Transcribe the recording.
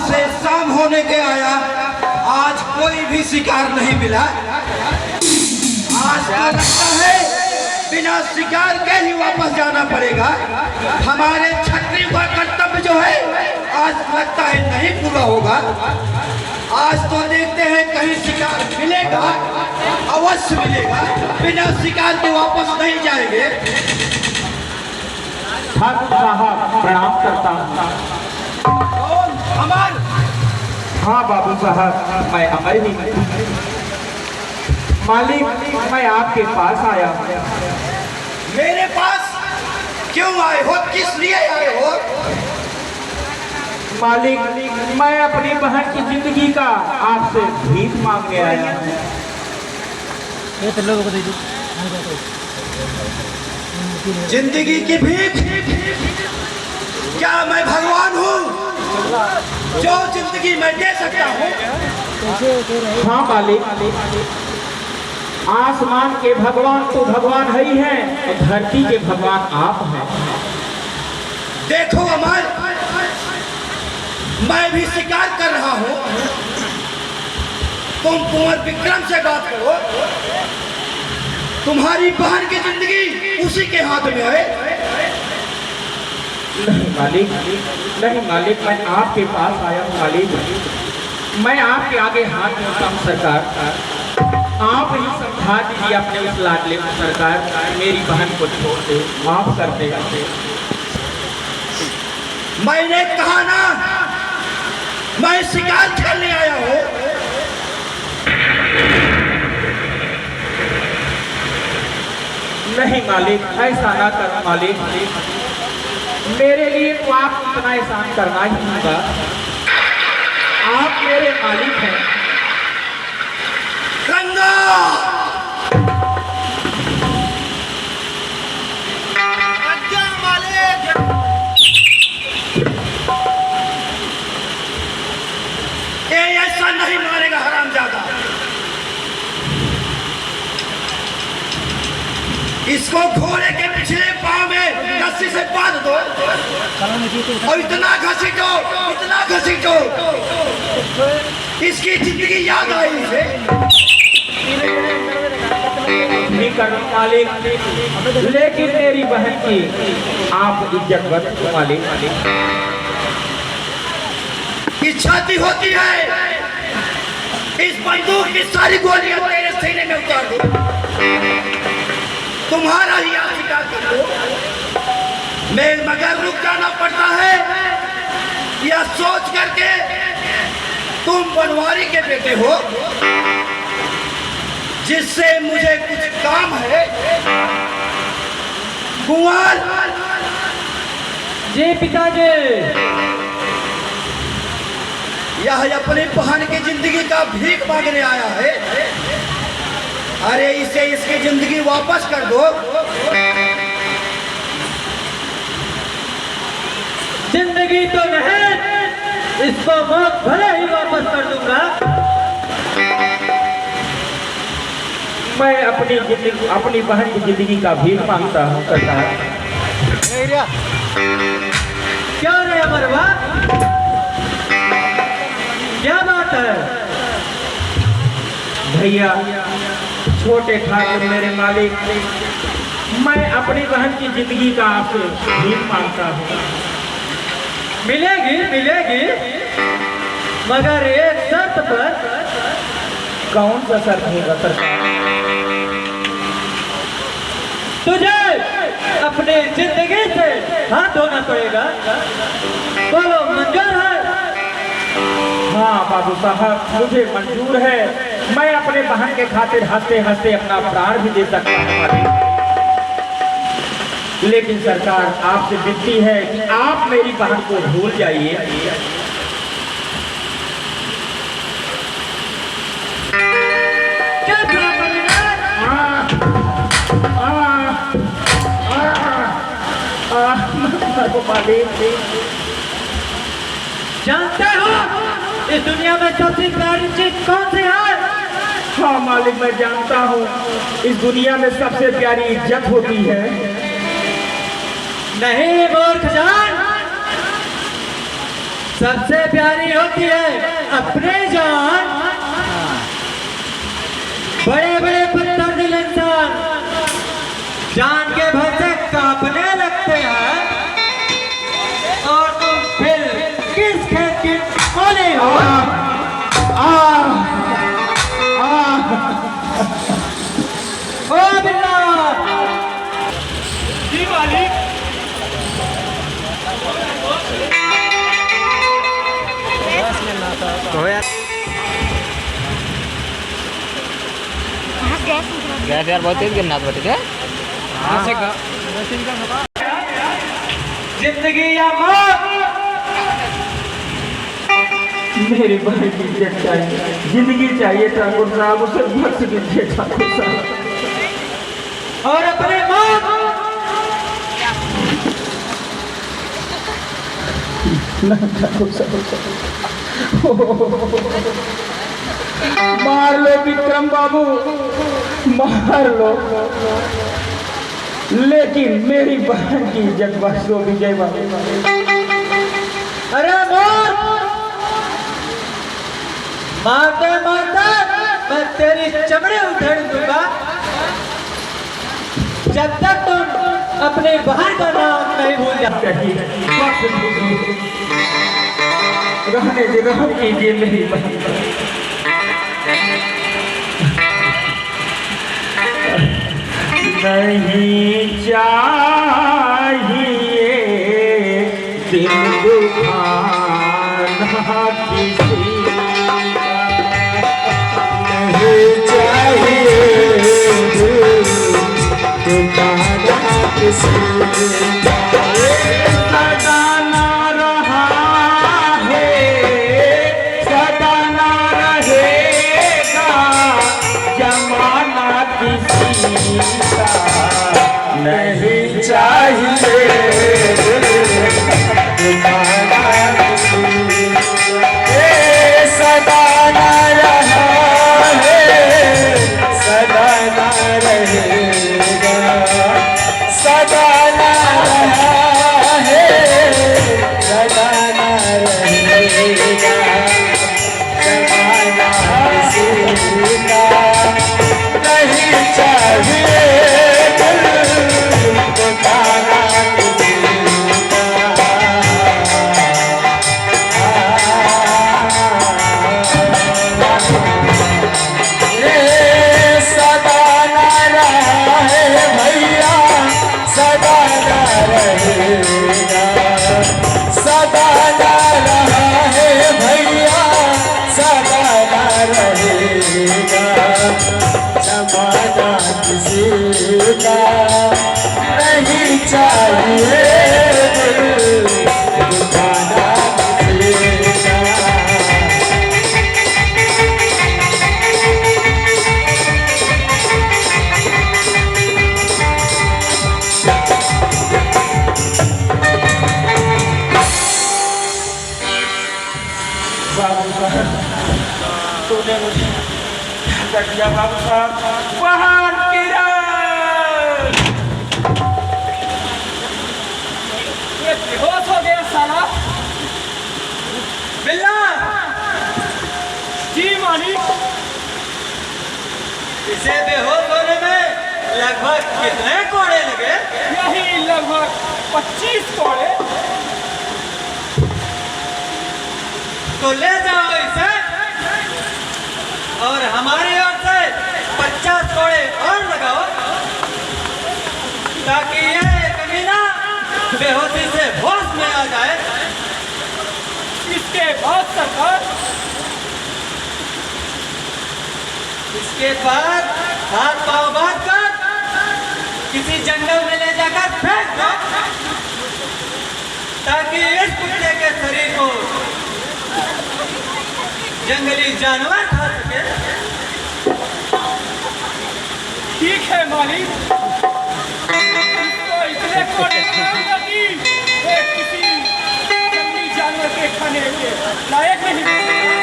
से शाम होने के आया, आज कोई भी शिकार नहीं मिला। आज तो लगता है बिना शिकार के ही वापस जाना पड़ेगा। हमारे छत्री का कर्तव्य जो है आज लगता है नहीं पूरा होगा। आज तो देखते हैं कहीं शिकार मिलेगा, अवश्य मिलेगा। बिना शिकार के वापस नहीं जाएंगे। ठाकुर साहब प्रणाम करता हूँ। अमर? हाँ बाबू साहब, मैं अमर ही मालिक, मैं आपके पास आया हूँ। मेरे पास क्यों आए हो? किस लिए आए हो? मालिक, मैं अपनी बहन की जिंदगी का आपसे भीख मांगने आया हूँ। जिंदगी की भीख? क्या मैं भगवान हूँ जो जिंदगी मैं दे सकता हूँ? हाँ मालिक, आसमान के भगवान तो भगवान है ही हैं, और धरती के भगवान आप हैं। देखो अमर, मैं भी शिकार कर रहा हूँ। तुम कुंवर विक्रम से बात करो। तुम्हारी बहन की जिंदगी उसी के हाथ में है। नहीं मालिक, नहीं मालिक, मैं आपके पास आया हूँ मालिक। मैं आपके आगे हाथ जोड़ता हूँ सरकार। आप ही समझा दीजिए अपने उस लाडले को सरकार, मेरी बहन को छोड़ दे, माफ कर दे। मैंने कहा ना, मैं शिकार खेलने आया हूँ। नहीं मालिक, ऐसा ना करो मालिक। मेरे लिए तो आप इतना एहसान करना ही होगा। आप मेरे मालिक हैं। गंगा! आज्ञा मालिक! ये ऐसा नहीं मारेगा हरामजादा। इसको घोड़े के पिछले पांव में रस्सी से बांध दो और इतना घसीटो, इतना घसीटो, इसकी जिंदगी याद आई इसे। नहीं करो मालिक, लेकिन मेरी बहन की आप इज्जत बख्शो मालिक। इच्छाती होती है इस बंदूक की सारी गोलियां तेरे सीने में उतार दो, तुम्हारा ही आप शिकार कर दो। मैं मगर रुक जाना पड़ता है या सोच करके तुम बनवारी के बेटे हो जिससे मुझे कुछ काम है। कुंवर जी पिताजी। यह अपनी बहन की जिंदगी का भीख मांगने आया है। अरे इसे इसकी जिंदगी वापस कर दो। जिंदगी तो नहीं, इसको मौत भले ही वापस कर दूंगा। मैं अपनी जिंदगी, अपनी बहन की जिंदगी का भीख मांगता हूँ सरकार। क्या रे अमरवा, क्या बात है? भैया, छोटे ठाकुर मेरे मालिक, मैं अपनी बहन की जिंदगी का आपसे भीख मांगता हूँ। मिलेगी मिलेगी, मगर एक शर्त पर। कौन सा शर्त होगा सरकार? तुझे अपनी जिंदगी से हाथ धोना पड़ेगा। बोलो मंजूर है? हाँ बाबू साहब, मुझे मंजूर है। मैं अपने बहन के खातिर हंसते हंसते अपना प्राण भी दे सकता हूँ मालिक। लेकिन सरकार, आपसे विनती है कि आप मेरी बहन को भूल जाइए। जानते हो इस दुनिया में सबसे प्यारी चीज कौन सी है? हाँ मालिक, मैं जानता हूँ इस दुनिया में सबसे प्यारी इज्जत होती है। नहीं मूर्ख जान, सबसे प्यारी होती है अपने जान। बड़े बड़े पत्थर दिल इंसान जान के भय से कांपने लगते हैं, और तुम फिर किस खेत की कोने हो? ओ बिल्ला जी मालिक। गैस यार बहुत तेज गिरना था ठीक है। जिंदगी या मौत, मेरे भाई की इज्जत चाहिए, जिंदगी चाहिए ठाकुर साहब, उसे बख्श दीजिए ठाकुर साहब। और अपने मौत ठाकुर साहब मार लो विक्रम बाबू, मार लो, लेकिन मेरी बहन की इज्जत बख्श दो विजय बाबू। अरे मौत, मारते मारते मैं तेरी चमड़ी उधेड़ दूंगा जब तक तुम अपने बहन का नाम नहीं भूल जाते। रहने दे, रहने कीजिए मेरी बहन। नहीं चाहिए दिल दुखाना किसी का, नहीं चाहिए दिल दुखाना किसी का। सदा ना रहा है, सदा ना रहेगा जमाना किसी का, नहीं चाहिए सदा ना रहा है, सदा ना रहेगा, सदा ना रहा है, सदा ना रहेगा जमाना किसी का, नहीं चाहिए जमाना किसी का, नहीं चाहिए दिल दुखाना किसी का। बाबू साहब तूने मुझे दिया बाबू साहब, वहां ये बेहोश हो गया साला। बिल्ला जी मालिक। इसे बेहोश होने में लगभग कितने कोड़े लगे? यही लगभग 25 कोड़े। तो ले जाओ इसे और हमारी ओर से 50 कोड़े और लगाओ, ताकि यह कमीना बेहोशी से होश में आ जाए। इसके बाद सरकार, इसके बाद हाथ पांव बांध कर किसी जंगल में ले जाकर फेंक दो, ताकि इस कुत्ते के शरीर को जंगली जानवर खा सके। ठीक है मालिक। इसको इतने कोड़े मारूंगा कि ये किसी जंगली जानवर के खाने के लायक नहीं।